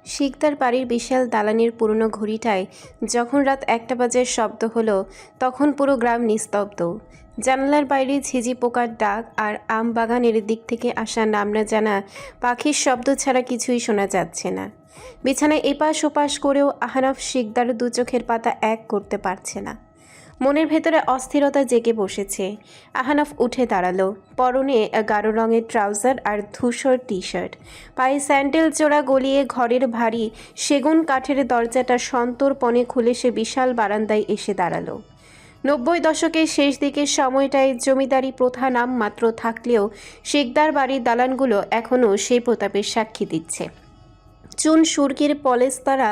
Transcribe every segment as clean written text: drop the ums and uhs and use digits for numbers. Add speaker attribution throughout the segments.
Speaker 1: শিকদার বাড়ির বিশাল দালানের পুরনো ঘড়িটায় যখন রাত 1টা বাজার শব্দ হলো, তখন পুরো গ্রাম নিস্তব্ধ। জানালার বাইরে ঝিঝি পোকার ডাক আর আম বাগানের দিক থেকে আসা নাম না জানা পাখির শব্দ ছাড়া কিছুই শোনা যাচ্ছে না। বিছানায় এপাশ ওপাশ করেও আহনাফ শিকদার দু চোখের পাতা এক করতে পারছে না। মনের ভেতরে অস্থিরতা জেগে বসেছে। আহনাফ উঠে দাঁড়ালো। পরনে গাঢ় রঙের ট্রাউজার আর ধূসর টি শার্ট, পায়ে স্যান্ডেল জোড়া গলিয়ে ঘরের ভারী সেগুন কাঠের দরজাটা সন্তর্পণে খুলে সে বিশাল বারান্দায় এসে দাঁড়ালো। 90 দশকের শেষ দিকের সময়টায় জমিদারি প্রথা নাম মাত্র থাকলেও শিকদার বাড়ির দালানগুলো এখনও সেই প্রতাপের সাক্ষী দিচ্ছে। চুন সুরকির পলেস্তারা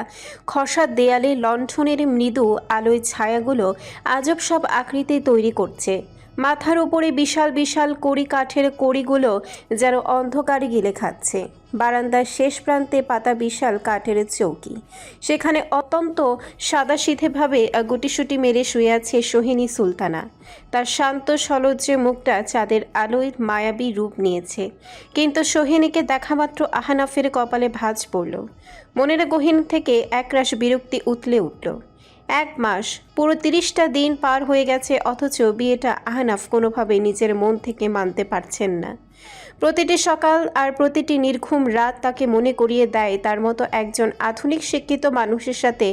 Speaker 1: খসা দেয়ালে লণ্ঠনের মৃদু আলোয় ছায়াগুলো আজব সব আকৃতি তৈরি করছে। মাথার উপরে বিশাল বিশাল কড়ি কাঠের কড়িগুলো যেন অন্ধকারে গিলে খাচ্ছে। বারান্দার শেষ প্রান্তে পাতা বিশাল কাঠের চৌকি, সেখানে অত্যন্ত সাদাসিধেভাবে গুটিসুটি মেরে শুয়ে আছে সোহিনী সুলতানা। তার শান্ত সলজ্জে মুখটা চাঁদের আলোয় মায়াবী রূপ নিয়েছে, কিন্তু সোহিনীকে দেখামাত্র আহনাফের কপালে ভাঁজ পড়ল। মনের গহীন থেকে একরাশ বিরক্তি উতলে উঠল। 1 মাস, পুরো 30টা দিন পার হয়ে গেছে, অথচ বিয়েটা আহনাফ কোনোভাবে নিজের মন থেকে মানতে পারছেন না। প্রতিটি সকাল আর প্রতিটি নির্ঘুম রাত তাকে মনে করিয়ে দেয় তার মতো একজন আধুনিক শিক্ষিত মানুষের সাথে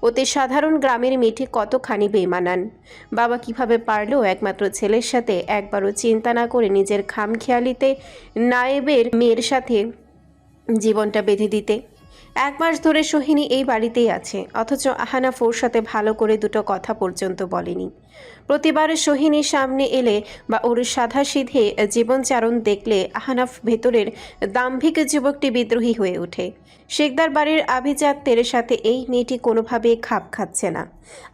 Speaker 1: অতি সাধারণ গ্রামের মেয়েটি কতখানি বেমানান। বাবা কিভাবে পারলো একমাত্র ছেলের সাথে একবারও চিন্তা না করে নিজের খামখেয়ালিতে নায়েবের মেয়ের সাথে জীবনটা বেঁধে দিতে। 1 মাস ধরে সোহিনী এই বাড়িতেই আছে, অথচ আহনাফ ওর সাথে ভালো করে দুটো কথা পর্যন্ত বলেনি। প্রতিবার সোহিনীর সামনে এলে বা ওর সাধাসিধে জীবনচারণ দেখলে আহনাফ ভেতরের দাম্ভিক যুবকটি বিদ্রোহী হয়ে ওঠে। শেখদার বাড়ির আভিজাত্যের সাথে এই মেয়েটি কোনোভাবেই খাপ খাচ্ছে না।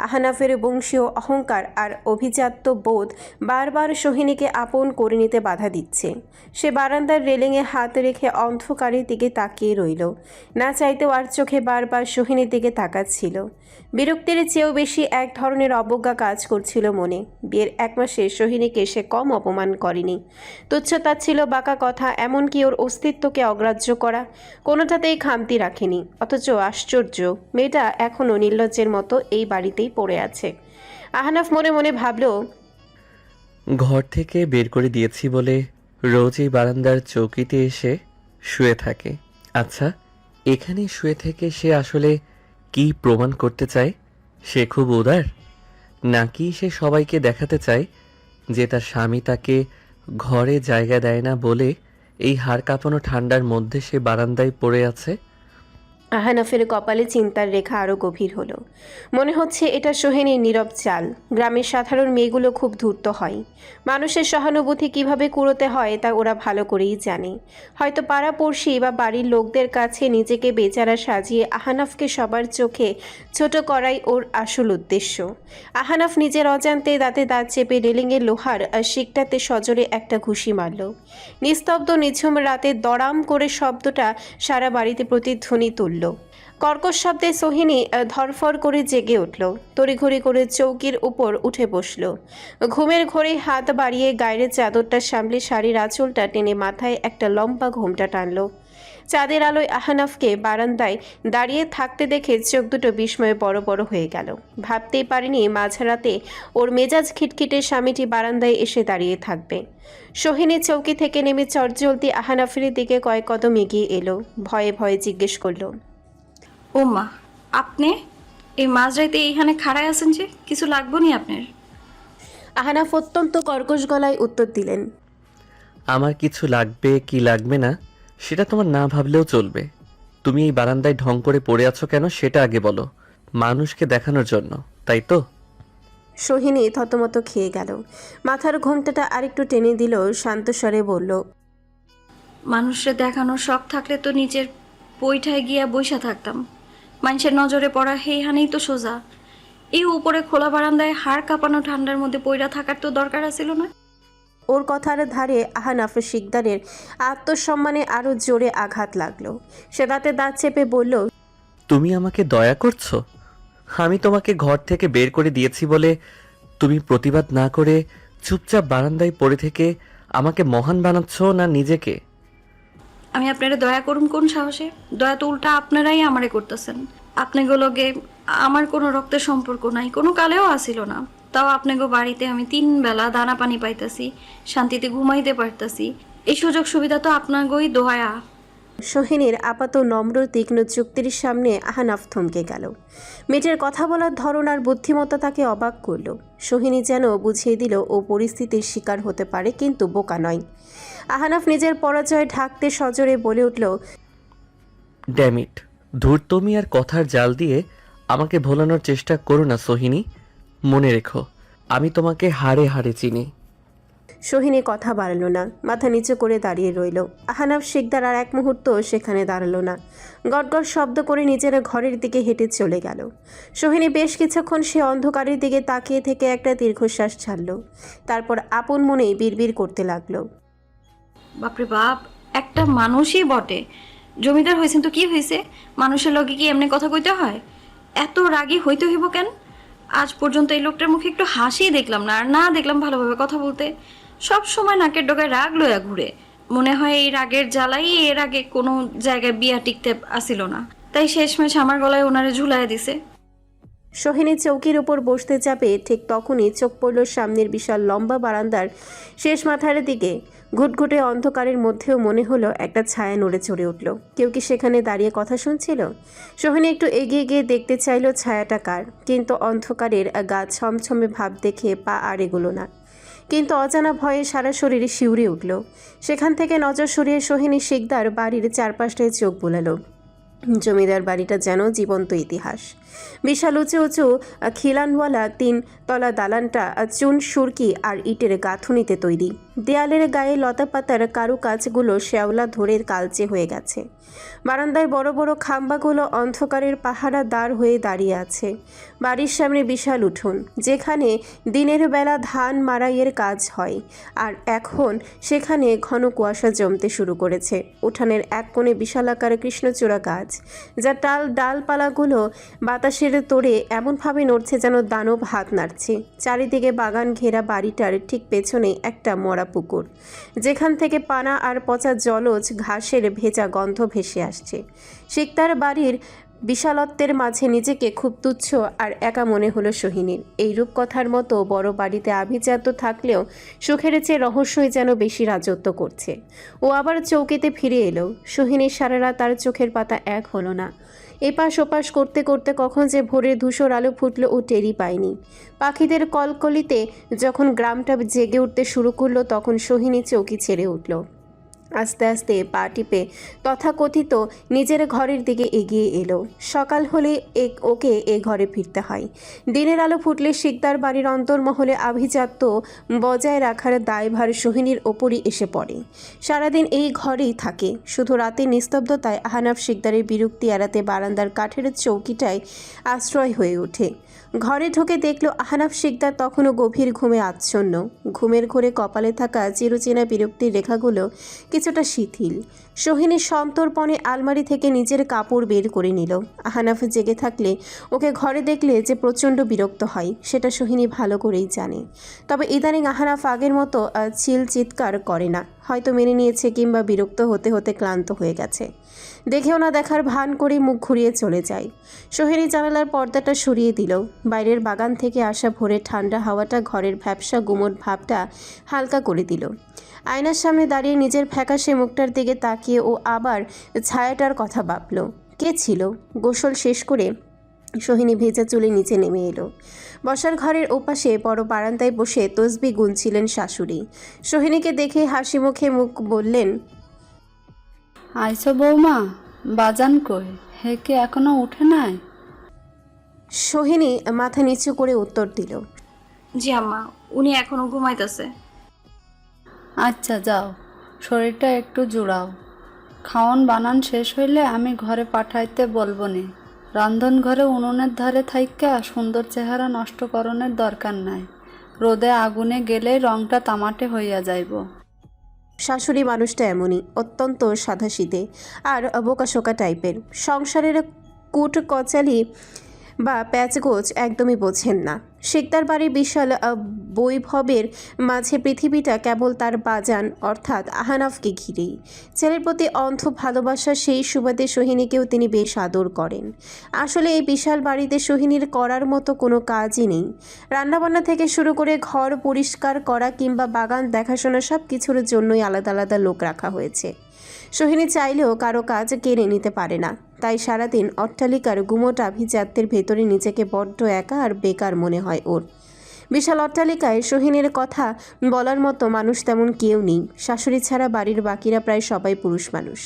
Speaker 1: আহনাফের বংশীয় অহংকার আর অভিজাত্য বোধ বারবার সোহিনীকে আপন করে নিতে বাধা দিচ্ছে। সে বারান্দার রেলিংয়ে হাত রেখে অন্ধকারের দিকে তাকিয়ে রইল, না চাইতেও আর চোখে বারবার সোহিনীর দিকে তাকাচ্ছিল। বিরক্তির চেয়েও বেশি এক ধরনের অবজ্ঞা কাজ করছিল মনে। বিয়ের 1 মাসে সোহিনীকে সে কম অপমান করেনি। তুচ্ছতাচ্ছিল, বাঁকা কথা, এমনকি ওর অস্তিত্বকে অগ্রাহ্য করা, কোনোটাতেই খামতি রাখেনি। অথচ আশ্চর্য, মেয়েটা এখনও নির্লজ্জের মতো এই বাড়িতেই পড়ে আছে। আহনাফ মনে মনে ভাবল,
Speaker 2: ঘর থেকে বের করে দিয়েছি বলে রোজ এই বারান্দার চৌকিতে এসে শুয়ে থাকে। আচ্ছা, এখানেই শুয়ে থেকে সে আসলে কি প্রমাণ করতে চায়? সে খুব উদার, নাকি সে সবাইকে দেখাতে চায় যে তার স্বামী তাকে ঘরে জায়গা দেয় না বলে এই হাড় কাঁপানো ঠান্ডার মধ্যে সে বারান্দায় পড়ে আছে?
Speaker 1: আহনাফের কপালে চিন্তার রেখা আরও গভীর হলো। মনে হচ্ছে এটা সোহিনীর নীরব চাল। গ্রামের সাধারণ মেয়েগুলো খুব ধূর্ত হয়। মানুষের সহানুভূতি কিভাবে কুড়োতে হয় তা ওরা ভালো করেই জানে। হয়তো পাড়াপড়শি বা বাড়ির লোকদের কাছে নিজেকে বেচারা সাজিয়ে আহনাফকে সবার চোখে ছোট করাই ওর আসল উদ্দেশ্য। আহনাফ নিজের অজান্তে দাঁতে দাঁত চেপে রেলিংয়ের লোহার শিকটাতে সজোরে একটা ঘুষি মারল। নিস্তব্ধ নিঝুম রাতে দড়াম করে শব্দটা সারা বাড়িতে প্রতিধ্বনি তুলল। কর্কশ শব্দে সোহিনী ধরফর করে জেগে উঠল। তড়িঘড়ি করে চৌকির উপর উঠে বসল। ঘুমের ঘোরে হাত বাড়িয়ে গায়ের চাদরটা সামলে শাড়ির আঁচলটা টেনে মাথায় একটা লম্বা ঘোমটা টানল। চাঁদের আলোয় আহনাফকে বারান্দায় দাঁড়িয়ে থাকতে দেখে চোখ দুটো বিস্ময়ে বড় বড় হয়ে গেল। ভাবতেই পারিনি মাঝরাতে ওর মেজাজ খিটখিটে স্বামীটি বারান্দায় এসে দাঁড়িয়ে থাকবে। সোহিনী চৌকি থেকে নেমে চটজলদি আহনাফের দিকে কয়েক কদম এগিয়ে এলো। ভয়ে ভয়ে জিজ্ঞেস করল,
Speaker 3: ও মা, আপনি এই মাঝরাইতে এইখানে খাড়ায় আছেন যে? কিছু লাগবো নি আপনার?
Speaker 1: আহনাফ অত্যন্ত কর্কশ গলায় উত্তর দিলেন,
Speaker 2: আমার কিছু লাগবে কি লাগবে না সেটা তোমার না ভাবলেও চলবে। তুমি এই বারান্দায় ঢং করে পড়ে আছো কেন সেটা আগে বলো। মানুষকে দেখানোর জন্য, তাই তো?
Speaker 1: সোহিনী থতমত খেয়ে গেল। মাথার ঘোমটাটা আরেকটু টেনে দিল, শান্ত স্বরে বলল,
Speaker 3: মানুষের দেখানোর শখ থাকলে তো নিজের বইটায় গিয়া বইসা থাকতাম। মানুষের নজরে পড়া হেইখানেই তো সোজা। এই উপরে খোলা বারান্দায় হাড় কাঁপানো ঠান্ডার মধ্যে পইরা থাকার তো দরকার আছিল না।
Speaker 1: ওর কথার ধারে আহনাফ শিকদারের আত্মসম্মানে আরো জোরে আঘাত লাগলো। সে দাঁতে দাঁত চেপে বলল,
Speaker 2: তুমি আমাকে দয়া করছো? আমি তোমাকে ঘর থেকে বের করে দিয়েছি বলে তুমি প্রতিবাদ না করে চুপচাপ বারান্দায় পড়ে থেকে আমাকে মহান বানাচ্ছ না নিজেকে?
Speaker 3: আমি আপনারা দয়া করুন কোন সাহসে? দয়া তো উল্টা আপনারাই আমারে করতেছেন। আপনাগুলোকে আমার কোনো রক্তের সম্পর্ক নাই, কোনো কালেও আসিল না। তাও আপনাকে বাড়িতে আমি 3 বেলা দানা পানি পাইতাছি, শান্তিতে ঘুমাইতে পারতাছি। এই সুযোগ সুবিধা তো আপনাগোই দয়া।
Speaker 1: সোহিনীর আপাত নম্র তীক্ষ্ণ যুক্তির সামনে আহনাফ থমকে গেল। মেয়েটার কথা বলার ধরন আর বুদ্ধিমত্তা তাকে অবাক করল। সোহিনী যেন বুঝিয়ে দিল ও পরিস্থিতির শিকার হতে পারে, কিন্তু বোকা নয়। আহনাফ নিজের পরাজয় ঢাকতে সজোরে বলে উঠল,
Speaker 2: ড্যামিট, ধূর্তমি আর কথার জাল দিয়ে আমাকে ভোলানোর চেষ্টা করো না সোহিনী। মনে রেখো, আমি তোমাকে হাড়ে হাড়ে চিনি।
Speaker 1: সোহিনী কথা বাড়ালো না, মাথা নিচু করে দাঁড়িয়ে রইল। আহনাফ শিকদার আর এক মুহূর্ত সেখানে দাঁড়ালো না, গটগট শব্দ করে নিজের ঘরের দিকে হেঁটে চলে গেল। সোহিনী বেশ কিছুক্ষণ সে অন্ধকারের দিকে তাকিয়ে থেকে একটা দীর্ঘশ্বাস ছাড়ল। তারপর আপন মনেই বিড়বিড় করতে লাগলো,
Speaker 3: বাপরে বাপ, একটা মানুষই বটে। জমিদার হয়েছেন তো কি হয়েছে? মানুষের লগে কি এমনি কথা কইতে হয়? এত রাগী হইতে হইব কেন? আজ পর্যন্ত এই লোকটার মুখে একটু হাসি দেখলাম না, আর না দেখলাম ভালোভাবে কথা বলতে। সব সময় নাকের ডগায় রাগ লইয়া ঘুরে। মনে হয় এই রাগের জ্বালাই এর আগে কোনো জায়গায় বিয়া টিকতে আসিল না, তাই শেষমেশ আমার গলায় ওনারে ঝুলাইয়া দিছে।
Speaker 1: সোহিনী চৌকির উপর বসতে যাবে, ঠিক তখনই চোখ পড়ল সামনের বিশাল লম্বা বারান্দার শেষ মাথার দিকে। ঘুটঘুটে অন্ধকারের মধ্যেও মনে হলো একটা ছায়া নড়ে চড়ে উঠল। কেউ কি সেখানে দাঁড়িয়ে কথা শুনছিল? সোহিনী একটু এগিয়ে গিয়ে দেখতে চাইল ছায়াটা কার, কিন্তু অন্ধকারের গা ছমছমে ভাব দেখে পা আর এগোলো না। কিন্তু অজানা ভয়ে সারা শরীরে শিউরে উঠল। সেখান থেকে নজর সরিয়ে সোহিনী শিকদার বাড়ির চারপাশটায় চোখ বুলালো। জমিদার বাড়িটা যেন জীবন্ত ইতিহাস। বিশাল উঁচু উঁচু খিলানওয়ালা 3 তলা দালানটা চুন সুরকি আর ইটের গাঁথুনিতে তৈরি। দেয়ালের গায়ে লতাপাতার কারুকাজগুলো শ্যাওলা ধরে কালচে হয়ে গেছে। বারান্দায় বড় বড় খাম্বাগুলো অন্ধকারের পাহারা দাঁড় হয়ে দাঁড়িয়ে আছে। বাড়ির সামনে বিশাল উঠোন, যেখানে দিনের বেলা ধান মাড়াইয়ের কাজ হয়, আর এখন সেখানে ঘন কুয়াশা জমতে শুরু করেছে। উঠানের এক কোণে বিশালাকার কৃষ্ণচূড়া গাছ, যা ডালপালাগুলো বাতাসের তোড়ে এমনভাবে নড়ছে যেন দানব হাত নাড়ছে। চারিদিকে বাগান ঘেরা বাড়িটার ঠিক পেছনে একটা মরা পুকুর, যেখান থেকে পানা আর পচা জলজ ঘাসের ভেজা গন্ধ ভেসে আসছে। শিকদার বাড়ির বিশালত্বের মাঝে নিজেকে খুব তুচ্ছ আর একা মনে হলো সোহিনীর। এই রূপকথার মতো বড় বাড়িতে আভিজাত্য থাকলেও সুখের চেয়ে রহস্যই যেন বেশি রাজত্ব করছে। ও আবার চৌকিতে ফিরে এলো। সোহিনীর সারা রাত তার চোখের পাতা এক হলো না। এপাশ ওপাশ করতে করতে কখন যে ভোরের ধূসর আলো ফুটলো ও টেরই পায়নি। পাখিদের কলকলিতে যখন গ্রামটা জেগে উঠতে শুরু করলো, তখন সোহিনী চৌকি ছেড়ে উঠল। আস্তে আস্তে পা টিপে তথাকথিত নিজের ঘরের দিকে এগিয়ে এলো। সকাল হলে ওকে এ ঘরে ফিরতে হয়। দিনের আলো ফুটলে শিকদার বাড়ির অন্তর্মহলে আভিজাত্য বজায় রাখার দায়ভার সোহিনীর ওপরই এসে পড়ে। সারাদিন এই ঘরেই থাকে। শুধু রাতে নিস্তব্ধতায় আহনাফ শিকদারের বিরক্তি এড়াতে বারান্দার কাঠের চৌকিটায় আশ্রয় হয়ে ওঠে। ঘরে ঢুকে দেখল আহনাফ শিকদার তখনও গভীর ঘুমে আচ্ছন্ন। ঘুমের ঘোরে কপালে থাকা চিরচেনা বিরক্তির রেখাগুলো কিছুটা শিথিল। সোহিনী সন্তর্পণে আলমারি থেকে নিজের কাপড় বের করে নিল। আহনাফ জেগে থাকলে, ওকে ঘরে দেখলে যে প্রচণ্ড বিরক্ত হয়, সেটা সোহিনী ভালো করেই জানে। তবে ইদানিং আহনাফ আগের মতো চিৎকার করে না। হয়তো মেনে নিয়েছে, কিংবা বিরক্ত হতে হতে ক্লান্ত হয়ে গেছে। দেখেও না দেখার ভান করে মুখ ঘুরিয়ে চলে যায়। সোহিনী জানালার পর্দাটা সরিয়ে দিল। বাইরের বাগান থেকে আসা ভোরে ঠান্ডা হাওয়াটা ঘরের ভ্যাপসা গুমোট ভাবটা হালকা করে দিল। আয়নার সামনে দাঁড়িয়ে নিজের ফ্যাকাশে মুখটার দিকে তাকিয়ে ও আবার ছায়াটার কথা ভাবল। কে ছিল? গোসল শেষ করে সোহিনী ভেজা চুলে নিচে নেমে এলো। বসার ঘরের ওপাশে বড় বারান্দায় বসে তসবি গুনছিলেন শাশুড়ি। সোহিনীকে দেখে হাসি মুখে মুখ বললেন,
Speaker 4: আইসো বৌমা, বাজান কই? হে কি এখনো উঠে নাই?
Speaker 1: সোহিনী মাথা নিচু করে উত্তর দিল,
Speaker 3: জি আম্মা, উনি এখনো ঘুমাইতেছে।
Speaker 4: আচ্ছা যাও, শরীরটা একটু জুড়াও। খাওন বানান শেষ হইলে আমি ঘরে পাঠাইতে বলবো নি। রান্ধন ঘরে উনুনের ধারে থাইক্কা সুন্দর চেহারা নষ্ট করণের দরকার নাই। রোদে আগুনে গেলেই রংটা তামাটে হইয়া যাইব।
Speaker 1: শাশুড়ি মানুষটা এমনই, অত্যন্ত সাধাসিধে আর বোকাশোকা টাইপের। সংসারের কুট কচালি বা প্যাচগোছ একদমই বোঝেন না। শিকদার বাড়ির বিশাল বৈভবের মাঝে পৃথিবীটা কেবল তার বাজান অর্থাৎ আহনাফকে ঘিরেই। ছেলের প্রতি অন্ধ ভালোবাসা, সেই সুবাদে সোহিনীকেও তিনি বেশ আদর করেন। আসলে এই বিশাল বাড়িতে সোহিনীর করার মতো কোনো কাজই নেই। রান্নাবান্না থেকে শুরু করে ঘর পরিষ্কার করা কিংবা বাগান দেখাশোনা সব কিছুর জন্যই আলাদা আলাদা লোক রাখা হয়েছে। সোহিনী চাইলেও কারো কাজ কেড়ে নিতে পারে না। তাই সারাদিন অট্টালিকার গুমোট আভিজাত্যের ভেতরে নিজেকে বড্ড একা আর বেকার মনে হয় ওর। বিশাল অট্টালিকায় সোহিনীর কথা বলার মতো মানুষ তেমন কেউ নেই। শাশুড়ি ছাড়া বাড়ির বাকিরা প্রায় সবাই পুরুষ মানুষ,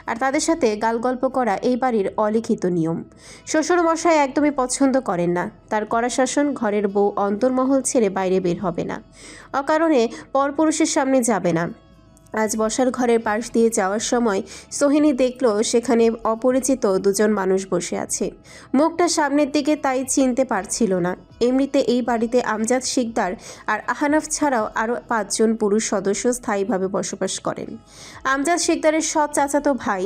Speaker 1: আর তাদের সাথে গালগল্প করা এই বাড়ির অলিখিত নিয়ম। শ্বশুরমশাই একদমই পছন্দ করেন না তার কড়া শাসন। ঘরের বউ অন্তর্মহল ছেড়ে বাইরে বের হবে না, অকারণে পরপুরুষের সামনে যাবে না। আজ বসার ঘরের পাশ দিয়ে যাওয়ার সময় সোহিনী দেখল সেখানে অপরিচিত দুজন মানুষ বসে আছে। মুখটা সামনের দিকে, তাই চিনতে পারছিল না। এমনিতে এই বাড়িতে আমজাদ শিকদার আর আহনাফ ছাড়াও আরও 5 জন পুরুষ সদস্য স্থায়ীভাবে বসবাস করেন। আমজাদ শিকদারের সৎ চাচাতো ভাই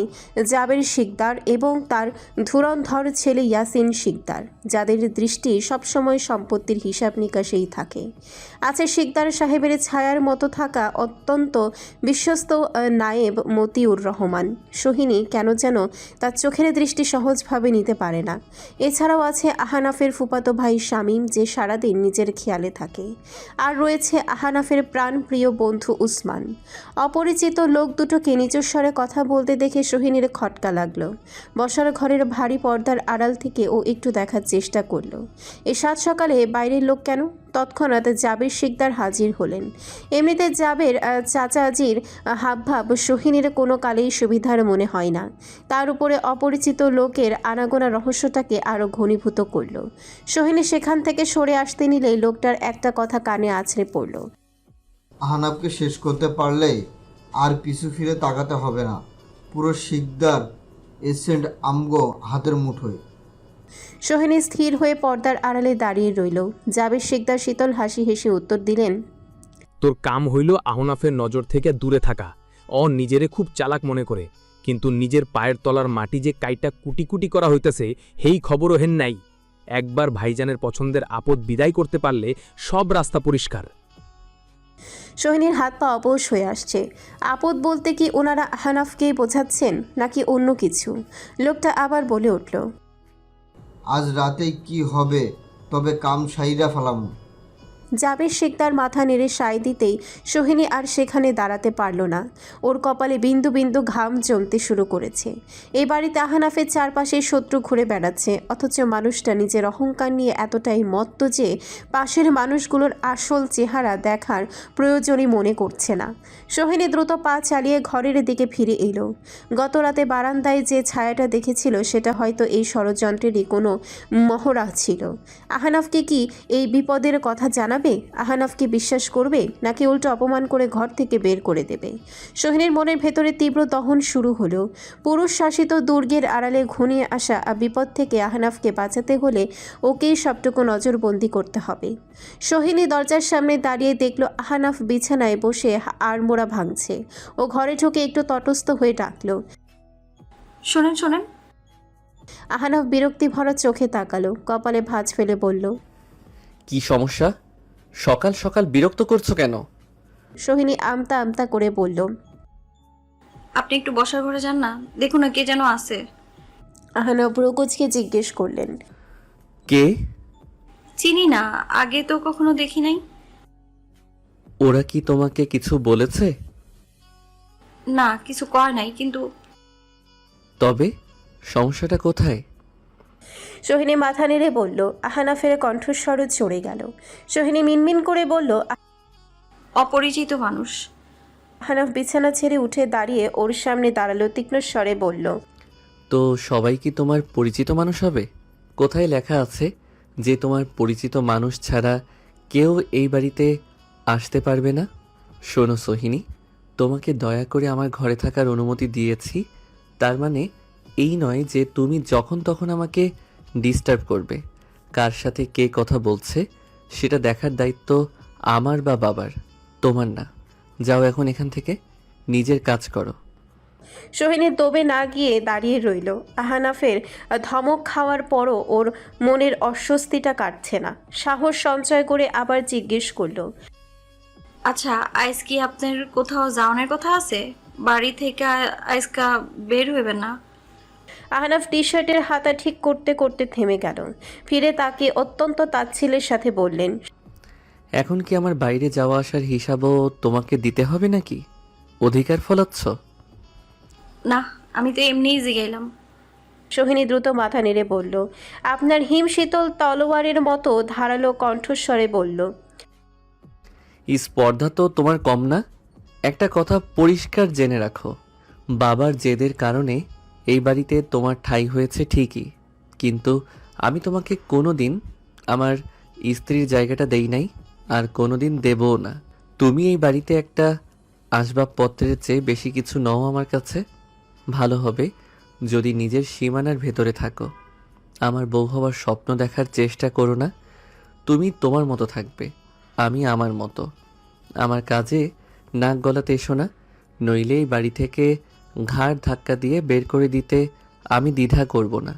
Speaker 1: জাবের শিকদার এবং তার ধুরন্ধর ছেলে ইয়াসিন শিকদার, যাদের দৃষ্টি সবসময় সম্পত্তির হিসাব নিকাশেই থাকে। আছে শিকদার সাহেবের ছায়ার মতো থাকা অত্যন্ত বিশ্বস্ত নায়েব মতিউর রহমান। সোহিনী কেন যেন তার চোখের দৃষ্টি সহজভাবে নিতে পারে না। এছাড়াও আছে আহনাফের ফুফাতো ভাই শামীম, যে সারাদিন নিজের খেয়ালে থাকে। আর রয়েছে আহনাফের প্রাণপ্রিয় বন্ধু উসমান। অপরিচিত লোক দুটোকে নিচের স্বরে কথা বলতে দেখে সোহিনীর খটকা লাগলো। বসার ঘরের ভারী পর্দার আড়াল থেকে ও একটু দেখার চেষ্টা করলো এই সাত সকালে বাইরের লোক কেন। তৎক্ষণাৎ জাবের শিকদার হাজির হলেন। এমনিতে জাবের চাচাজির হাবভাব সোহিনীর কোনো কালেই সুবিধার মনে হয় না। তার উপরে অপরিচিত লোকের আনাগোনা রহস্যটাকে আরও ঘনীভূত করল। সোহিনী সেখান থেকে সরে আসতে নিলেই লোকটার একটা কথা কানে আছড়ে পড়ল।
Speaker 5: আহনাবকে শেষ করতে পারলেই আর পিছু ফিরে তাকাতে হবে না। পুরো শিকদার এসেন্ট আমগো হাতের মুঠোয়।
Speaker 1: সোহিনী স্থির হয়ে পর্দার আড়ালে দাঁড়িয়ে রইল। জাবের শিকদার শীতল হাসি হেসে উত্তর দিলেন,
Speaker 6: তোর কাম হইল আহনাফের নজর থেকে দূরে থাকা। নিজেরে খুব চালাক মনে করে, কিন্তু নিজের পায়ের তলার মাটি যে কাইটা কুটি কুটি করা হইতেছে হেই খবরও হেন নাই। একবার ভাইজানের পছন্দের আপদ বিদায় করতে পারলে সব রাস্তা পরিষ্কার।
Speaker 1: সোহিনীর হাত পা অবশ হয়ে আসছে। আপদ বলতে কি ওনারা আহনাফকেই বোঝাচ্ছেন নাকি অন্য কিছু? লোকটা আবার বলে উঠল,
Speaker 5: আজ রাতে কি হবে তবে কাম সাইরা ফেলামু।
Speaker 1: জাবের শিকদার মাথা নেড়ে সায় দিতেই সোহিনী আর সেখানে দাঁড়াতে পারল না। ওর কপালে বিন্দু বিন্দু ঘাম জমতে শুরু করেছে। এই বাড়িতে আহনাফের চারপাশে শত্রু ঘুরে বেড়াচ্ছে, অথচ মানুষটা নিজের অহংকার নিয়ে এতটাই মত্ত যে পাশের মানুষগুলোর আসল চেহারা দেখার প্রয়োজনই মনে করছে না। সোহিনী দ্রুত পা চালিয়ে ঘরের দিকে ফিরে এলো। গত রাতে বারান্দায় যে ছায়াটা দেখেছিল সেটা হয়তো এই ষড়যন্ত্রেরই কোনো মহড়া ছিল। আহনাফকে কি এই বিপদের কথা জানাবে? আহনাফকে বিশ্বাস করবে নাকি উল্টো অপমান করে ঘর থেকে বের করে দেবে? সোহিনীর মনের ভেতরে তীব্র দহন শুরু হলো। পুরুষ শাসিত দুর্গের আড়ালে ঘনিয়ে আসা বিপদ থেকে আহনাফকে বাঁচাতে হলে ওকেই সবটুকু নজরবন্দি করতে হবে। সোহিনী দরজার সামনে দাঁড়িয়ে দেখল আহনাফ বিছানায় বসে আড়মোড়া ভাঙছে। ও ঘরে ঢুকে একটু তটস্থ হয়ে ডাকলো,
Speaker 3: শোনেন শোনেন।
Speaker 1: আহনাফ বিরক্তি ভরা চোখে তাকালো, কপালে ভাঁজ ফেলে বলল,
Speaker 2: কি সমস্যা? সকাল সকাল বিরক্ত করছো কেন?
Speaker 1: সোহিনী আমতা আমতা করে বলল,
Speaker 3: আপনি একটু বসার ঘরে যান না, দেখুন না কে যেন আছে।
Speaker 1: আহনাফ রোগজকে জিজ্ঞেস করলেন,
Speaker 2: কে?
Speaker 3: চিনি না, আগে তো কখনো দেখি নাই।
Speaker 2: ওরা কি তোমাকে কিছু বলেছে?
Speaker 3: না, কিছু কয় নাই, কিন্তু
Speaker 2: তবে সমস্যাটা কোথায়?
Speaker 1: সোহিনী মাথা নেড়ে বলল। আহনাফের কণ্ঠস্বরও চড়ে গেল। সোহিনী মিনমিন করে বলল,
Speaker 3: অপরিচিত মানুষ।
Speaker 1: আহনাফ বিছানা ছেড়ে উঠে দাঁড়িয়ে ওর সামনে দাঁড়ালো, তীক্ষ্ণ স্বরে বলল,
Speaker 2: তো সবাই কি তোমার পরিচিত মানুষ হবে? কোথায় লেখা আছে যে তোমার পরিচিত মানুষ ছাড়া কেউ এই বাড়িতে আসতে পারবে না? শোনো সোহিনী, তোমাকে দয়া করে আমার ঘরে থাকার অনুমতি দিয়েছি, তার মানে এই নয় যে তুমি যখন তখন আমাকে ডিস্টার্ব করবে। কার সাথে কে কথা বলছে সেটা দেখার দায়িত্ব আমার বা বাবার, তোমার না। যাও এখন এখান থেকে, নিজের কাজ করো।
Speaker 1: সোহিনী দমে না গিয়ে দাঁড়িয়ে রইল। আহনাফের ধমক খাওয়ার পরও ওর মনের অস্বস্তিটা কাটছে না। সাহস সঞ্চয় করে আবার জিজ্ঞেস করলো,
Speaker 3: আচ্ছা, আইস কি আপনার কোথাও যাওয়ানোর কথা আছে? বাড়ি থেকে আইসকা বের হইবেন না?
Speaker 1: আহনাফ টি শার্টের হাতা ঠিক করতে করতে থেমে গেল। ফিরে তাকে অত্যন্ত তাচ্ছিল্যের সাথে বললেন,
Speaker 2: এখন কি আমার বাইরে যাওয়া আসার হিসাবও তোমাকে দিতে হবে নাকি? অধিকার ফলাচ্ছ?
Speaker 3: না, আমি তো এমনিই জিগাইলাম।
Speaker 1: সোহিনী দ্রুত মাথা নেড়ে বলল, আপনার হিমশীতল তলোয়ারের মতো ধারালো কণ্ঠস্বরে বলল,
Speaker 2: স্পর্ধা তো তোমার কম না। একটা কথা পরিষ্কার জেনে রাখো, বাবার জেদের কারণে এই বাড়িতে তোমার ঠাঁই হয়েছে ঠিকই, কিন্তু আমি তোমাকে কোনো দিন আমার স্ত্রীর জায়গাটা দেই নাই, আর কোনো দিন দেবও না। তুমি এই বাড়িতে একটা আসবাবপত্রের চেয়ে বেশি কিছু নও আমার কাছে। ভালো হবে যদি নিজের সীমানার ভেতরে থাকো। আমার বউ হওয়ার স্বপ্ন দেখার চেষ্টা করো না। তুমি তোমার মতো থাকবে, আমি আমার মতো। আমার কাজে নাক গলাতে এসো না, নইলে এই বাড়ি থেকে ঘাড় ধাক্কা দিয়ে বের করে দিতে আমি দ্বিধা করব না।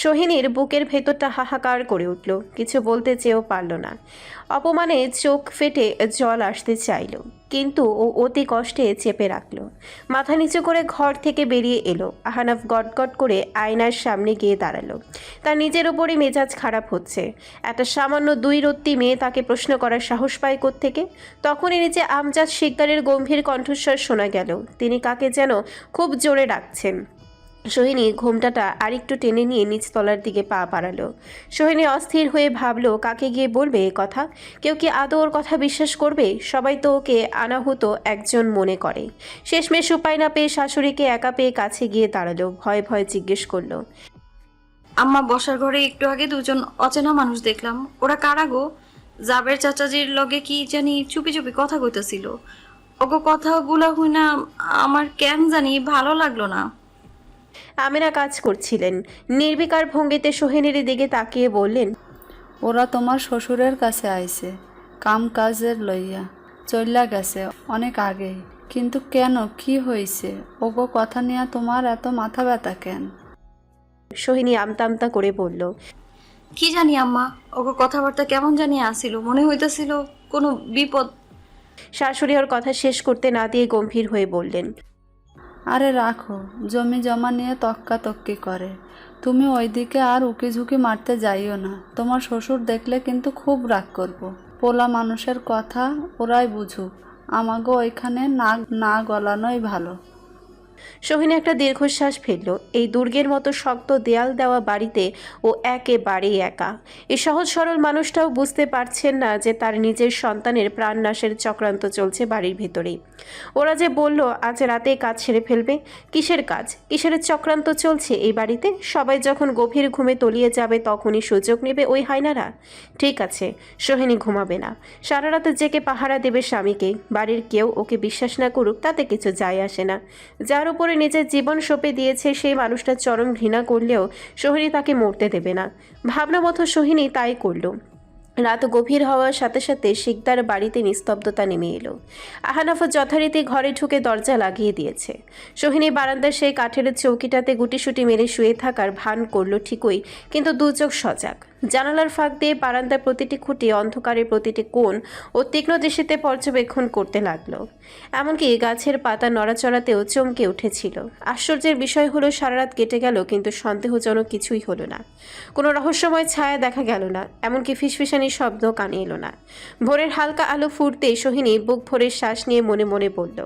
Speaker 1: সোহিনীর বুকের ভেতরটা হাহাকার করে উঠল। কিছু বলতে চেয়েও পারল না। অপমানে চোখ ফেটে জল আসতে চাইল, কিন্তু ও অতি কষ্টে চেপে রাখল। মাথা নিচু করে ঘর থেকে বেরিয়ে এলো। আহনাফ গটগট করে আয়নার সামনে গিয়ে দাঁড়ালো। তার নিজের ওপরই মেজাজ খারাপ হচ্ছে। একটা সামান্য 2 রত্তি মেয়ে তাকে প্রশ্ন করার সাহস পায় কোত্থেকে? তখনই নিচে আমজাদ শিকদারের গম্ভীর কণ্ঠস্বর শোনা গেল। তিনি কাকে যেন খুব জোরে ডাকছেন। সোহিনী ঘোমটাটা আরেকটু টেনে নিয়ে নিচতলার দিকে পা বাড়ালো। সোহিনী অস্থির হয়ে ভাবলো, কাকে গিয়ে বলবে এ কথা? কেউ কি আদৌ ওর কথা বিশ্বাস করবে? সবাই তো ওকে অনাহুত একজন মনে করে। শেষমেশ উপায় না পেয়ে শাশুড়িকে একা পেয়ে কাছে গিয়ে দাঁড়ালো। ভয়ে ভয়ে জিজ্ঞেস করলো,
Speaker 3: আম্মা, বসার ঘরে একটু আগে দুজন অচেনা মানুষ দেখলাম। ওরা কারা গো? জাবের চাচাজির লগে কি জানি চুপি চুপি কথা কইতেছিল। ওগো কথাগুলা হই না, আমার কেন জানি ভালো লাগলো না।
Speaker 1: আমেনা কাজ করছিলেন। নির্বিকার ভঙ্গিতে সোহিনীর দিকে তাকিয়ে বললেন,
Speaker 4: ওরা তোমার শ্বশুরের কাছে আইছে কাম কাজের লইয়া, চইলা গেছে অনেক আগেই। কিন্তু কেন, কি হয়েছে? ওগো কথা নিয়ে তোমার এত মাথা ব্যথা কেন?
Speaker 1: সোহিনী আমতা করে বলল,
Speaker 3: কি জানি আম্মা, ওগো কথাবার্তা কেমন জানি আসিল, মনে হইতেছিল কোনো বিপদ।
Speaker 1: শাশুড়ি ওর কথা শেষ করতে না দিয়ে গম্ভীর হয়ে বললেন,
Speaker 4: আরে রাখো, জমি জমা নিয়ে তক্কাতক্কি করে। তুমি ওইদিকে আর উকিঝুঁকি মারতে যাইও না। তোমার শ্বশুর দেখলে কিন্তু খুব রাগ করব। পোলা মানুষের কথা ওরাই বুঝুক, আমাগো ওইখানে নাক না গলানোই ভালো।
Speaker 1: সোহিনী একটা দীর্ঘশ্বাস ফেলল। এই দুর্গের মতো শক্ত দেয়াল দেওয়া বাড়িতে ও একেবারেই একা। এই সহজ সরল মানুষটাও বুঝতে পারছেন না যে তার নিজের সন্তানের প্রাণনাশের চক্রান্ত চলছে বাড়ির ভেতরেই। ওরা যে বলল আজ রাতে কাজ সেরে ফেলবে, কিসের কাজ, কিসের চক্রান্ত চলছে এই বাড়িতে? সবাই যখন গভীর ঘুমে তলিয়ে যাবে তখনই সুযোগ নেবে ওই হায়নারা। ঠিক আছে, সোহিনী ঘুমাবে না। সারা রাতে জেগে পাহারা দেবে স্বামীকে। বাড়ির কেউ ওকে বিশ্বাস না করুক তাতে কিছু যায় আসে না। যার উপরে নিজের জীবন সঁপে দিয়েছে সেই মানুষটা চরম ঘৃণা করলেও সোহিনী তাকে মরতে দেবে না। ভাবনা মতো সোহিনী তাই করল। রাত গভীর হওয়ার সাথে সাথে শিকদার বাড়িতে নিস্তব্ধতা নেমে এলো। আহনাফ যথারীতি ঘরে ঢুকে দরজা লাগিয়ে দিয়েছে। সোহিনী বারান্দার সেই কাঠের চৌকিটাতে গুটিসুটি মেরে শুয়ে থাকার ভান করলো ঠিকই, কিন্তু দু চোখ সজাগ। জানালার ফাঁক দিয়ে বারান্দার প্রতিটি খুঁটি, অন্ধকারের প্রতিটি কোণ ও তীক্ষ্ণ দৃষ্টিতে পর্যবেক্ষণ করতে লাগলো। এমনকি গাছের পাতা নড়াচড়াতেও চমকে উঠেছিল। আশ্চর্যের বিষয় হলো সারা রাত কেটে গেল কিন্তু সন্দেহজনক কিছুই হলো না। কোনো রহস্যময় ছায়া দেখা গেল না, এমনকি ফিসফিসানির শব্দ কানে এলো না। ভোরের হালকা আলো ফুটতেই সোহিনী বুক ভরে শ্বাস নিয়ে মনে মনে বলল,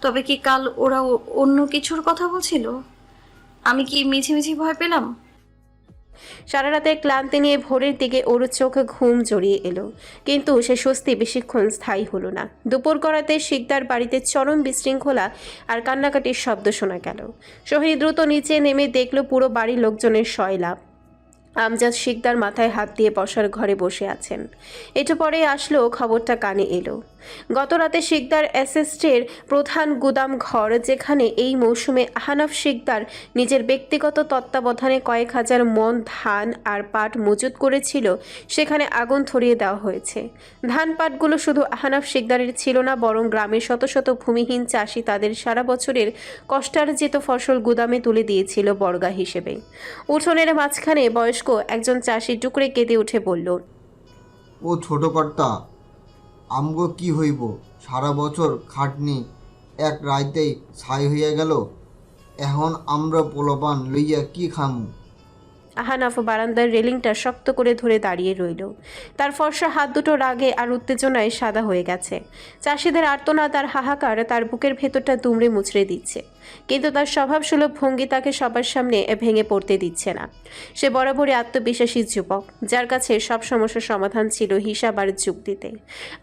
Speaker 3: তবে কি কাল ওরা অন্য কিছুর কথা বলছিল? আমি কি মিছিমিছি ভয় পেলাম?
Speaker 1: সারা রাতের ক্লান্তি নিয়ে ভোরের দিকে ওর চোখে ঘুম জড়িয়ে এলো, কিন্তু সে স্বস্তি বেশিক্ষণ স্থায়ী হলো না। দুপুর গড়াতে শিকদার বাড়িতে চরম বিশৃঙ্খলা আর কান্নাকাটির শব্দ শোনা গেল। সোহিনী দ্রুত নিচে নেমে দেখল পুরো বাড়ির লোকজনের সয়লাভ। আমজাদ শিকদার মাথায় হাত দিয়ে বসার ঘরে বসে আছেন। একটু পরে আসলো খবরটা কানে এলো। গত রাতে শিকদার এসেস্টের প্রধান গুদাম ঘর, যেখানে এই মৌসুমে আহনাফ শিকদার নিজের ব্যক্তিগত তত্ত্বাবধানে কয়েক হাজার মণ ধান আর পাট মজুত করেছিল, সেখানে আগুন ধরিয়ে দেওয়া হয়েছে। ধান পাটগুলো শুধু আহনাফ শিকদারের ছিল না, বরং গ্রামের শত শত ভূমিহীন চাষি তাদের সারা বছরের কষ্টার্জিত ফসল গুদামে তুলে দিয়েছিল বর্গা হিসেবে। উঠোনের মাঝখানে বয়স্ক একজন চাষি টুকরে কেঁদে উঠে বলল,
Speaker 5: ও ছোট কর্তা, আমগো কি হইব? সারা বছর খাটনি এক রাইতেই ছাই হইয়া গেল। এখন আমরা পোলাপান লইয়া কি খামু?
Speaker 1: আহনাফ বারান্দার রেলিংটা শক্ত করে ধরে দাঁড়িয়ে রইল। তার ফর্সা হাত দুটো রাগে আর উত্তেজনায় সাদা হয়ে গেছে। চাষিদের আর্তনাদ আর হাহাকার তার বুকের ভেতরটা দুমড়ে মুচড়ে দিচ্ছে, কিন্তু তার স্বভাবসুলভ ভঙ্গি তাকে সবার সামনে ভেঙে পড়তে দিচ্ছে না। সে বরাবরই আত্মবিশ্বাসী যুবক, যার কাছে সব সমস্যার সমাধান ছিল হিসাব আর যুক্তিতে।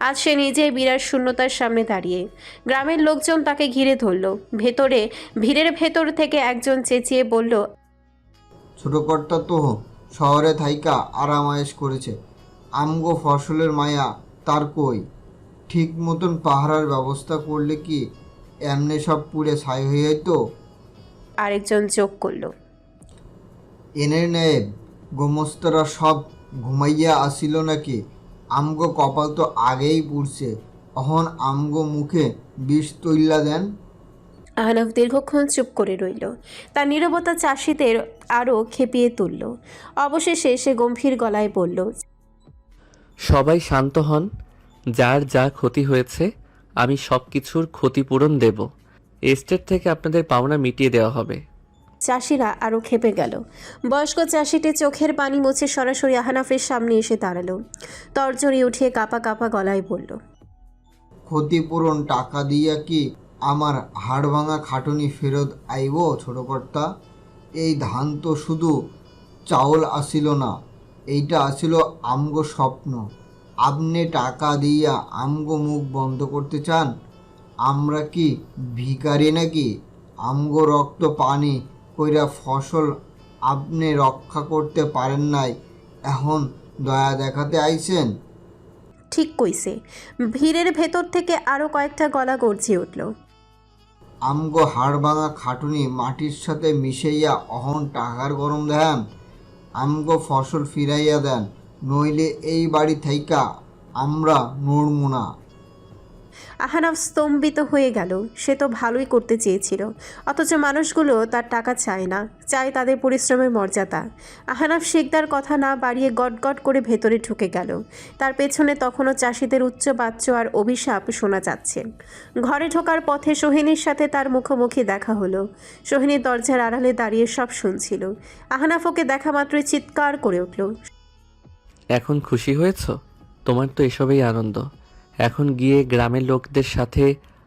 Speaker 1: আজ সে নিজেই বিরাট শূন্যতার সামনে দাঁড়িয়ে। গ্রামের লোকজন তাকে ঘিরে ধরল। ভিড়ের ভেতর থেকে একজন চেঁচিয়ে বলল,
Speaker 5: ছোট কর্তা তো শহরে থাইকা আরামায়েশ করেছে, আমগো ফসলের মায়া তার কই? ঠিক মতন পাহারার ব্যবস্থা করলে কি এমনি সব পুড়ে ছাই হয়ে যেত?
Speaker 1: আরেকজন যোগ করল,
Speaker 5: এনের নেয় গোমস্তরা সব ঘুমাইয়া আসিল নাকি? আমগো কপাল তো আগেই পুড়ছে, অহন আমগো মুখে বিষ তৈলা দেন।
Speaker 1: আহনাফ দীর্ঘক্ষণ চুপ করে রইল। তার নীরবতা চাষিদের আরও খেপিয়ে তুলল। অবশেষে সে গম্ভীর গলায় বলল,
Speaker 2: সবাই শান্ত হন। যার যা ক্ষতি হয়েছে আমি সব কিছুর ক্ষতিপূরণ দেব। এস্টেট থেকে আপনাদের পাওনা মিটিয়ে দেওয়া হবে।
Speaker 1: চাষিরা আরও খেপে গেল। বয়স্ক চাষিটি চোখের পানি মুছে সরাসরি আহনাফের সামনে এসে দাঁড়ালো। তরজরি উঠিয়ে কাঁপা কাঁপা গলায় বলল,
Speaker 5: ক্ষতিপূরণ টাকা দিয়া কি আমার হাড় ভাঙা খাটুনি ফেরত আইব ছোট কর্তা? এই ধান তো শুধু চাউল আসিল না, এইটা আসিল আমগো স্বপ্ন। আপনি টাকা দিয়া আমগো মুখ বন্ধ করতে চান? আমরা কি ভিখারি নাকি? আমগো রক্ত পানি কইরা ফসল আপনি রক্ষা করতে পারেন নাই, এখন দয়া দেখাতে আইছেন?
Speaker 1: ঠিক কইছে। ভিড়ের ভেতর থেকে আরও কয়েকটা গলা গর্জে উঠল।
Speaker 5: আমগো হাড় ভাঙা খাটুনি মাটির সাথে মিশাইয়া অহন টাকার গরম দেন। আমগো ফসল ফিরাইয়া দেন, নইলে এই বাড়ি থাইকা আমরা নড়মু না।
Speaker 1: আহনাফ স্তম্ভিত হয়ে গেল। সে তো ভালোই করতে চেয়েছিল, অথচ মানুষগুলো তার টাকা চায় না, চায় তাদের পরিশ্রমের মর্যাদা। আহনাফ শিকদার কথা না বাড়িয়ে গটগট করে ভেতরে ঢুকে গেল। তার পেছনে তখনও চাষিদের উচ্চবাচ্য আর অভিশাপ শোনা যাচ্ছে। ঘরে ঢোকার পথে সোহিনীর সাথে তার মুখোমুখি দেখা হলো। সোহিনী দরজার আড়ালে দাঁড়িয়ে সব শুনছিল। আহনাফ ওকে দেখা মাত্রই চিৎকার করে উঠল,
Speaker 2: এখন খুশি হয়েছ? তোমার তো এসবেই আনন্দ। এখন গিয়ে গ্রামের লোকদের সাথে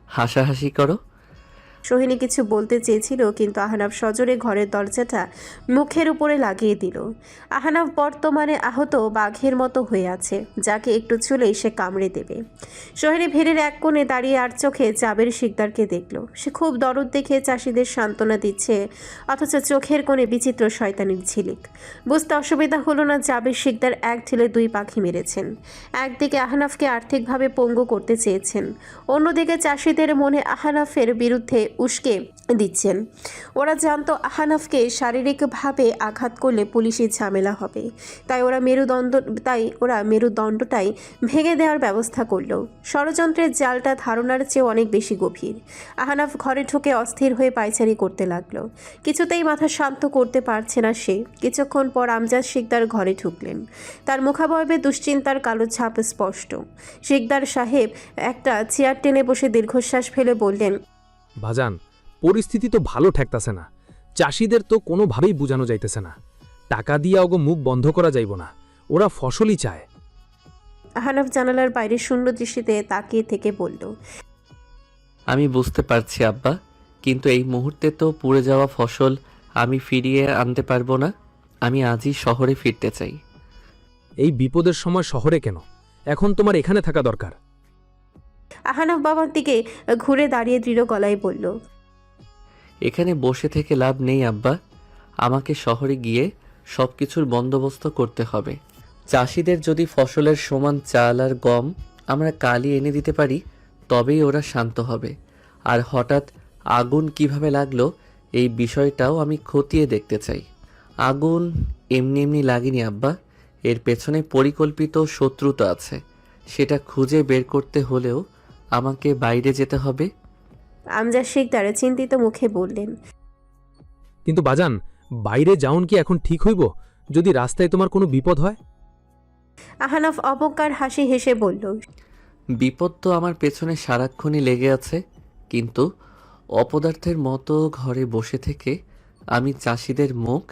Speaker 2: হাসাহাসি করো।
Speaker 1: সোহিনী কিছু বলতে চেয়েছিল, কিন্তু আহনাফ সজোরে ঘরের দরজাটা মুখের উপরে লাগিয়ে দিল। আহনাফ বর্তমানে আহত বাঘের মতো হয়ে আছে, যাকে একটু ছুলেই সে কামড়ে দেবে। সোহিনী ভিড়ের এক কোণে দাঁড়িয়ে আর চোখে জাবের শিকদারকে দেখল। সে খুব দরদ দেখে চাষিদের সান্ত্বনা দিচ্ছে, অথচ চোখের কোণে বিচিত্র শয়তানির ঝিলিক। বুঝতে অসুবিধা হলো না জাবের শিকদার এক ঢিলে দুই পাখি মেরেছেন। একদিকে আহনাফকে আর্থিকভাবে পঙ্গু করতে চেয়েছেন, অন্যদিকে চাষিদের মনে আহনাফের বিরুদ্ধে উস্কে দিচ্ছেন। ওরা জানতো আহনাফকে শারীরিকভাবে আঘাত করলে পুলিশি ঝামেলা হবে, তাই ওরা মেরুদণ্ডটাই ভেঙে দেওয়ার ব্যবস্থা করলো। ষড়যন্ত্রের জালটা ধারণার চেয়ে অনেক বেশি গভীর। আহনাফ ঘরে ঢুকে অস্থির হয়ে পায়চারি করতে লাগলো। কিছুতেই মাথা শান্ত করতে পারছে না সে। কিছুক্ষণ পর আমজাদ শিকদার ঘরে ঢুকলেন। তার মুখাবয়বে দুশ্চিন্তার কালো ছাপ স্পষ্ট। শিকদার সাহেব একটা চেয়ার টেনে বসে দীর্ঘশ্বাস ফেলে বললেন,
Speaker 6: ভাজান, পরিস্থিতি তো ভালো ঠেকতাছে না। চাষিদের তো কোনোভাবেই বুঝানো যাইতেছে না। টাকা দিয়া ওগো মুখ বন্ধ করা যাইব না, ওরা ফসলই চায়।
Speaker 1: আহনাফ জানালার বাইরে শূন্য দৃষ্টিতে তাকিয়ে থেকে বলল,
Speaker 2: আমি বুঝতে পারছি আব্বা, কিন্তু এই মুহূর্তে তো পুড়ে যাওয়া ফসল আমি ফিরিয়ে আনতে পারবো না। আমি আজই শহরে ফিরতে চাই।
Speaker 6: এই বিপদের সময় শহরে কেন? এখন তোমার এখানে থাকা দরকার।
Speaker 1: আহনাফ বাবার দিকে ঘুরে দাঁড়িয়ে দৃঢ় গলায় বলল,
Speaker 2: এখানে বসে থেকে লাভ নেই আব্বা। আমাকে শহরে গিয়ে সব কিছুর বন্দোবস্ত করতে হবে। চাষিদের যদি ফসলের সমান চাল আর গম আমরা কালই এনে দিতে পারি, তবেই ওরা শান্ত হবে। আর হঠাৎ আগুন কিভাবে লাগলো এই বিষয়টাও আমি খতিয়ে দেখতে চাই। আগুন এমনি এমনি লাগেনি আব্বা, এর পেছনে পরিকল্পিত শত্রুতা আছে। সেটা খুঁজে বের করতে হলেও আমাকে বাইরে যেতে হবে।
Speaker 1: আমজাদ শিকদার চিন্তিত মুখে বললেন।
Speaker 6: কিন্তু বাজান, বাইরে যাওন কি এখন ঠিক হইব? যদি রাস্তায় তোমার কোনো বিপদ হয়?
Speaker 1: আহনাফ অবজ্ঞার হাসি হেসে বলল,
Speaker 2: বিপদ তো আমার পেছনে সারাক্ষণই লেগে আছে, কিন্তু অপদার্থের মতো ঘরে বসে থেকে আমি চাষিদের মুখ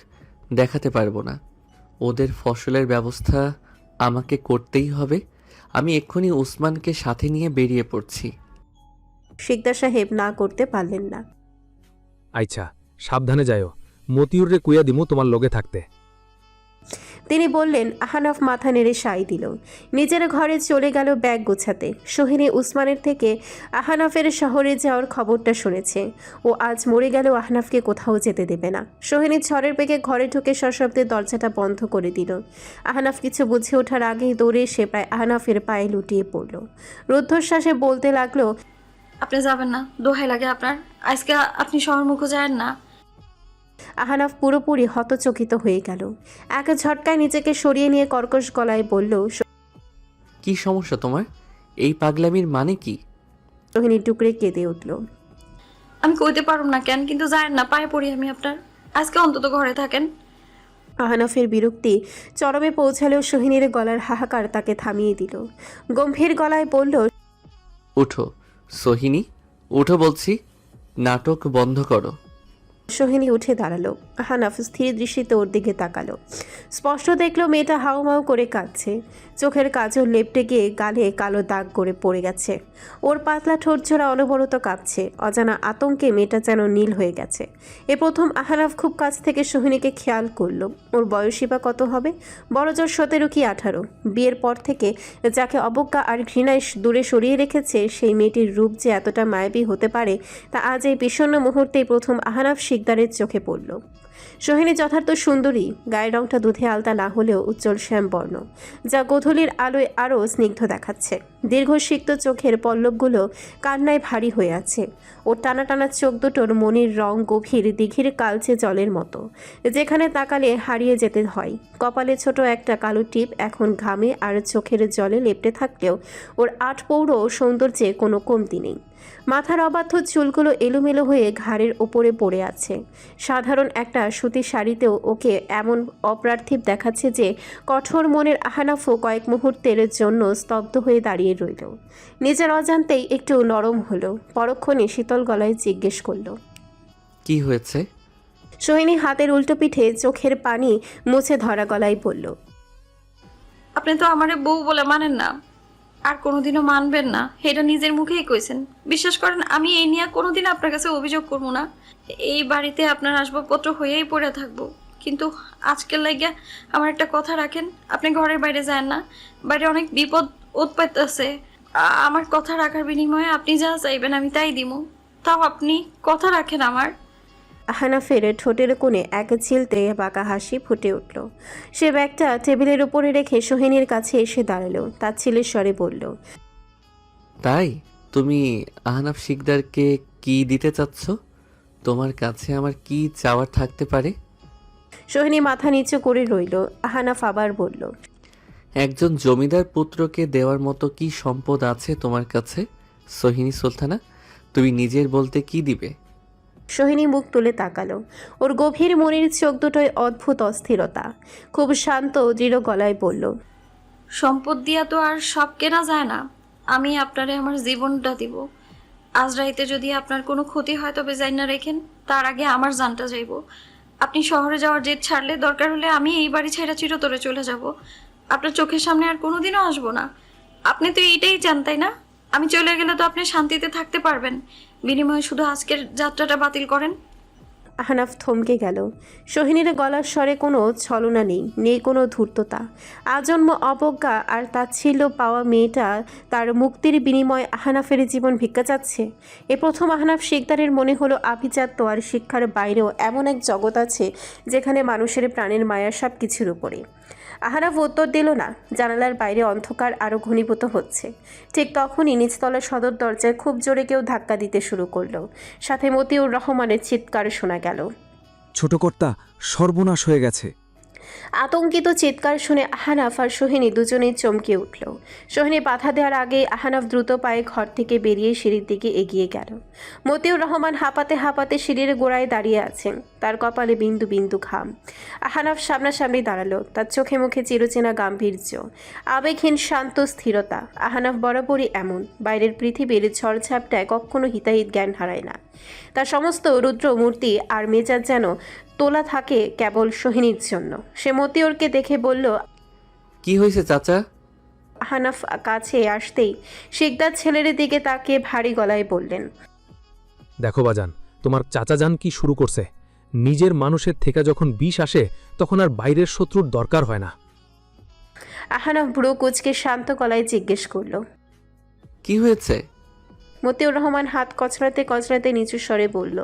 Speaker 2: দেখাতে পারবো না। ওদের ফসলের ব্যবস্থা আমাকে করতেই হবে। আমি এক্ষুনি উসমানকে সাথে নিয়ে বেরিয়ে পড়ছি।
Speaker 1: শিকদার সাহেব না করতে পারলেন না।
Speaker 6: আচ্ছা, সাবধানে যাইও। মতিউররে কুইয়া দিমু তোমার লগে থাকতে।
Speaker 1: তিনি বললেন। আহনাফ মাথা নেড়ে সাই দিল। নিজের ঘরে চলে গেল ব্যাগ গোছাতে। সোহিনী উসমানের থেকে আহনাফের শহরে যাওয়ার খবরটা শুনেছে। ও আজ মরে গেলেও আহনাফকে কোথাও যেতে দেবে না। সোহিনী ঝড়ের বেগে ঘরে ঢুকে সশব্দে দরজাটা বন্ধ করে দিল। আহনাফ কিছু বুঝে ওঠার আগেই দৌড়ে এসে প্রায় আহনাফের পায়ে লুটিয়ে পড়ল। রুদ্ধশ্বাসে বলতে লাগলো,
Speaker 3: আপনি যাবেন না, দোহাই লাগে আপনার। আজকে আপনি শহরমুখো যায়েন না।
Speaker 1: আহনাফ পুরোপুরি হতচকিত হয়ে গেল। এক ঝটকায় নিজেকে সরিয়ে নিয়ে কর্কশ গলায় বলল,
Speaker 2: কি সমস্যা তোমার? এই পাগলামির মানে কি?
Speaker 1: সোহিনী টুকরে কেঁদে উঠল।
Speaker 3: আমি কইতে পারুম না কেন, কিন্তু যায়েন না, পায়ে পড়ি আমি আপনার। আজকে অন্তত ঘরে থাকেন।
Speaker 1: আহনাফের বিরক্তি চরমে পৌঁছালেও সোহিনীর গলার হাহাকার তাকে থামিয়ে দিল। গম্ভীর গলায় বলল,
Speaker 2: উঠো সোহিনী, উঠো বলছি। নাটক বন্ধ করো।
Speaker 1: সোহিনী উঠে দাঁড়ালো। আহনাফ স্থির দৃষ্টিতে ওর দিকে তাকালো। স্পষ্ট দেখলো মেয়েটা হাউমাউ করে কাঁদছে। চোখের কাজল লেপটে গিয়ে গালে কালো দাগ করে পড়ে গেছে। ওর পাতলা ঠোঁট ছোড়া অনবরত কাঁপছে। অজানা আতঙ্কে মেয়েটা যেন নীল হয়ে গেছে। এ প্রথম আহনাফ খুব কাছ থেকে সোহিনীকে খেয়াল করলো। ওর বয়সী বা কত হবে? বড়জোর 17 কি 18। বিয়ের পর থেকে যাকে অবজ্ঞা আর ঘৃণায় দূরে সরিয়ে রেখেছে, সেই মেয়েটির রূপ যে এতটা মায়াবী হতে পারে তা আজ এই বিষণ্ণ মুহূর্তেই প্রথম আহনাফ শিকদারের চোখে পড়ল। সোহিনী যথার্থ সুন্দরী। গায়ের রংটা দুধে আলতা না হলেও উজ্জ্বল শ্যাম বর্ণ, যা গোধূলির আলোয় আরও স্নিগ্ধ দেখাচ্ছে। দীর্ঘ সিক্ত চোখের পল্লবগুলো কান্নায় ভারী হয়ে আছে। ওর টানা টানা চোখ দুটোর মনির রং গভীর দিঘির কালচে জলের মতো, যেখানে তাকালে হারিয়ে যেতে হয়। কপালে ছোট একটা কালো টিপ এখন ঘামে আর চোখের জলে লেপ্টে থাকলেও ওর আটপৌড়ো সৌন্দর্যে কোনো কমতি নেই। মাথার অবাধ্য চুলগুলো এলোমেলো হয়ে ঘাড়ের ওপরে পড়ে আছে। সাধারণ একটা সুতির শাড়িতেও ওকে এমন অপ্রার্থিব দেখাচ্ছে যে কঠোর মনের আহনাফও কয়েক মুহূর্তের জন্য স্তব্ধ হয়ে দাঁড়িয়ে রইল। নিজের অজান্তেই একটু নরম হলো। পরক্ষণে শীতল গলায় জিজ্ঞেস করলো,
Speaker 2: কি হয়েছে?
Speaker 1: সোহিনী হাতের উল্টো পিঠে চোখের পানি মুছে ধরা গলায় বলল,
Speaker 3: আপনি তো আমারে বউ বলে মানেন না, আর কোনোদিনও মানবেন না। এটা নিজের মুখেই কইছেন। বিশ্বাস করেন, আমি এই নিয়ে কোনোদিন আপনার কাছে অভিযোগ করবো না। এই বাড়িতে আপনার আসবাবপত্র হয়েই পড়ে থাকবো। কিন্তু আজকের লাগিয়া আমার একটা কথা রাখেন। আপনি ঘরের বাইরে যান না। বাইরে অনেক বিপদ উৎপাত আছে। আমার কথা রাখার বিনিময়ে আপনি যা চাইবেন আমি তাই দিমু। তাও আপনি কথা রাখেন আমার।
Speaker 1: আহনাফের ঠোঁটের কোণে এক ছিলতে বাঁকা হাসি ফুটে উঠল। সে ব্যাগটা টেবিলের উপরে রেখে সোহিনীর কাছে এসে দাঁড়ালো। তার ছেলের স্বরে বলল,
Speaker 2: তাই তুমি আহনাফ শিকদারকে কি দিতে চাচ্ছ? তোমার কাছে আমার কি চাওয়ার থাকতে পারে?
Speaker 1: সোহিনী মাথা নিচু করে রইল। আহনাফ আবার বলল,
Speaker 2: একজন জমিদার পুত্রকে দেওয়ার মতো কি সম্পদ আছে তোমার কাছে সোহিনী সুলতানা? তুমি নিজের বলতে কি দিবে?
Speaker 1: সোহিনী মুখ তুলে তাকালো। ওর গভীর মনের চোখ দুটোয় অদ্ভুত অস্থিরতা। খুব শান্ত দৃঢ় গলায় বলল,
Speaker 3: সম্পদ দিয়া তো আর সব কেনা যায় না। আমি আপনারে আমার জীবনটা দিব। আজ রাইতে যদি আপনার কোনো ক্ষতি হয় তবে যাই না রেখেন, তার আগে আমার জানটা যাইব। আপনি শহরে যাওয়ার জেদ ছাড়লে দরকার হলে আমি এই বাড়ি ছেড়ে চিরতরে চলে যাব। আপনার চোখের সামনে আর কোনোদিনও আসবো না। আপনি তো এইটাই চান, তাই না? আমি চলে গেলে তো আপনি শান্তিতে থাকতে পারবেন। বিনিময়ে শুধু আজকের যাত্রাটা বাতিল করেন।
Speaker 1: আহনাফ থমকে গেল। সোহিনীর গলার স্বরে কোনো ছলনা নেই, নেই কোনো ধূর্ততা। আজন্ম অবজ্ঞা আর তাচ্ছিল্য পাওয়া মেয়েটা তার মুক্তির বিনিময়ে আহনাফের জীবন ভিক্ষা চাচ্ছে। এ প্রথম আহনাফ শিকদারের মনে হলো আভিজাত্য আর শিক্ষার বাইরেও এমন এক জগৎ আছে যেখানে মানুষের প্রাণের মায়া সব কিছুর উপরে। আহনাফ উত্তর দিল না। জানালার বাইরে অন্ধকার আরও ঘনীভূত হচ্ছে। ঠিক তখনই নিচতলার সদর দরজায় খুব জোরে কেউ ধাক্কা দিতে শুরু করলো। সাথে মতিউর রহমানের চিৎকার শোনা গেল।
Speaker 7: ছোট কর্তা, সর্বনাশ হয়ে গেছে।
Speaker 1: আতঙ্কিত চিৎকার শুনে আহনাফ আর সোহিনী দুজনেই চমকে উঠল। সোহিনী বাধা দেওয়ার আগেই আহনাফ দ্রুত পায়ে ঘর থেকে বেরিয়ে সিঁড়ির দিকে এগিয়ে গেল। মতিউর রহমান হাঁপাতে হাঁপাতে সিঁড়ির গোড়ায় দাঁড়িয়ে আছেন, তার কপালে বিন্দু বিন্দু ঘাম। আহনাফ সামনাসামনি দাঁড়ালো, তার চোখে মুখে চিরচেনা গাম্ভীর্য, আবেগহীন শান্ত স্থিরতা। আহনাফ বরাবরই এমন, বাইরের পৃথিবীর ঝড়ঝাপটায় কখনো হিতাহিত জ্ঞান হারায় না। তার সমস্ত রুদ্র মূর্তি আর মেজাজ যেন তোলা থাকে কেবল সোহিনীর জন্য। সে মতিউরকে দেখে বলল,
Speaker 2: কি হয়েছে চাচা?
Speaker 1: আহনাফ কাছে আসতেই শিকদার ছেলের দিকে তাকিয়ে ভারী গলায় বললেন,
Speaker 6: দেখো বাজান, তোমার চাচা যান কি শুরু করছে। নিজের মানুষের থেকে যখন বিষ আসে তখন আর বাইরের শত্রুর দরকার হয় না।
Speaker 1: আহনাফ ভ্রু কুঁচকে শান্ত গলায় জিজ্ঞেস করল।
Speaker 2: কি হয়েছে?
Speaker 1: মতিউর রহমান হাত কচলাতে কচলাতে নিচু স্বরে বলল,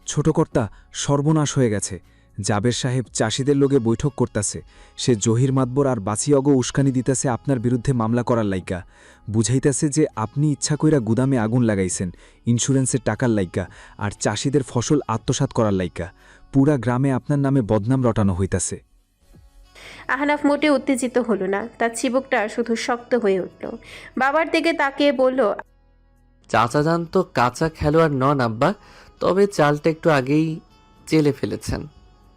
Speaker 7: ছোট কর্তা, সর্বনাশ হয়ে গেছে। জাবের সাহেব চাষিদের লোকে বৈঠক করতাছে। সে জহির মাতবর আর বাসিয়গ উস্কানি দিতেছে আপনার বিরুদ্ধে মামলা করার লাইকা। বুঝাইতেছে যে আপনি ইচ্ছা কইরা গুদামে আগুন লাগাইছেন ইন্স্যুরেন্সের টাকার লাইকা আর চাষিদের ফসল আত্মসাৎ করার লাইকা। পুরা গ্রামে আপনার নামে বদনাম রটানো হইতাছে।
Speaker 1: আহনাফ মোটে উত্তেজিত হলো না, তার চিবুকটা শুধু শক্ত হয়ে উঠল। বাবার দিকে তাকিয়ে বলল,
Speaker 2: চাচা যান তো কাঁচা খেলোয়াড় নন আব্বা, তবে চালটা একটু আগেই চেলে ফেলেছেন।